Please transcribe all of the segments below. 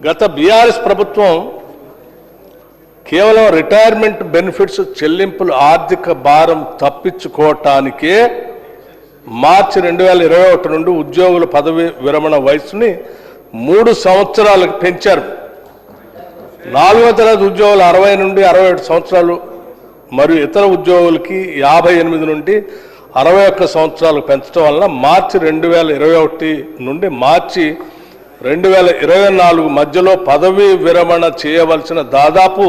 గత బీఆర్ఎస్ ప్రభుత్వం కేవలం రిటైర్మెంట్ బెనిఫిట్స్ చెల్లింపులు ఆర్థిక భారం తప్పించుకోవటానికే మార్చి 2021 నుండి ఉద్యోగుల పదవి విరమణ వయసుని 3 సంవత్సరాలకు పెంచారు. 4వ తరగతి ఉద్యోగులు 60 నుండి 67 సంవత్సరాలు మరియు ఇతర ఉద్యోగులకి 58 నుండి 61 సంవత్సరాలు పెంచడం వలన మార్చి 2021 నుండి మార్చి 2024 మధ్యలో పదవీ విరమణ చేయవలసిన దాదాపు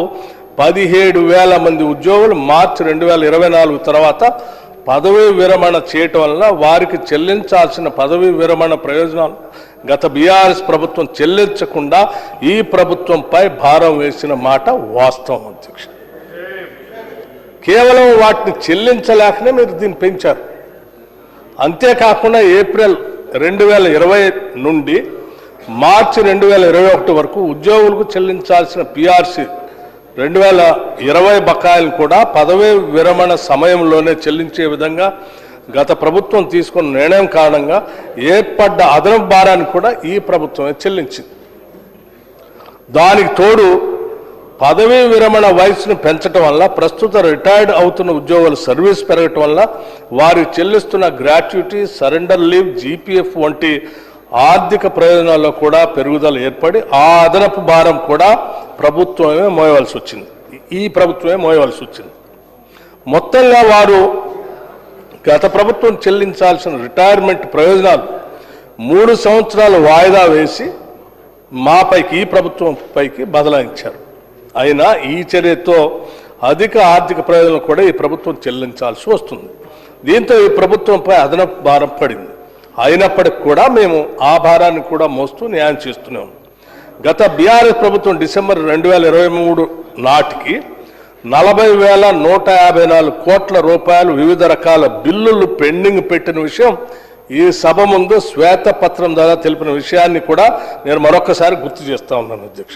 17,000 మంది ఉద్యోగులు మార్చి 2024 తర్వాత పదవీ విరమణ చేయటం వలన వారికి చెల్లించాల్సిన పదవీ విరమణ ప్రయోజనాలు గత బీఆర్ఎస్ ప్రభుత్వం చెల్లించకుండా ఈ ప్రభుత్వంపై భారం వేసిన మాట వాస్తవం అధ్యక్ష. కేవలం వాటిని చెల్లించలేకనే మీరు దీన్ని పెంచారు. అంతేకాకుండా ఏప్రిల్ 2020 నుండి మార్చి 2021 వరకు ఉద్యోగులకు చెల్లించాల్సిన పిఆర్సీ 2020 బకాయిలు కూడా పదవీ విరమణ సమయంలోనే చెల్లించే విధంగా గత ప్రభుత్వం తీసుకున్న నిర్ణయం కారణంగా ఏర్పడ్డ అదనపు భారాన్ని కూడా ఈ ప్రభుత్వమే చెల్లించింది. దానికి తోడు పదవీ విరమణ వయసును పెంచడం వల్ల ప్రస్తుత రిటైర్డ్ అవుతున్న ఉద్యోగుల సర్వీస్ పెరగటం వల్ల వారికి చెల్లిస్తున్న గ్రాట్యుటీ, సరెండర్ లీవ్, జీపీఎఫ్ వంటి ఆర్థిక ప్రయోజనాల్లో కూడా పెరుగుదల ఏర్పడి ఆ అదనపు భారం కూడా ప్రభుత్వమే మోయవలసి వచ్చింది. ఈ ప్రభుత్వమే మోయవలసి వచ్చింది. మొత్తంగా వారు గత ప్రభుత్వం చెల్లించాల్సిన రిటైర్మెంట్ ప్రయోజనాలు 3 సంవత్సరాలు వాయిదా వేసి మాపైకి, ఈ ప్రభుత్వం పైకి బదలాయించారు. అయినా ఈ చర్యతో అధిక ఆర్థిక ప్రయోజనాలు కూడా ఈ ప్రభుత్వం చెల్లించాల్సి వస్తుంది. దీంతో ఈ ప్రభుత్వంపై అదనపు భారం పడింది. అయినప్పటికీ కూడా మేము ఆ భారాన్ని కూడా మోస్తూ న్యాయం చేస్తున్నాం. గత బీఆర్ఎస్ ప్రభుత్వం డిసెంబర్ 2023 నాటికి 40,154 కోట్ల రూపాయలు వివిధ రకాల బిల్లులు పెండింగ్ పెట్టిన విషయం ఈ సభ ముందు శ్వేతపత్రం ద్వారా తెలిపిన విషయాన్ని కూడా నేను మరొకసారి గుర్తు చేస్తా ఉన్నాను అధ్యక్ష.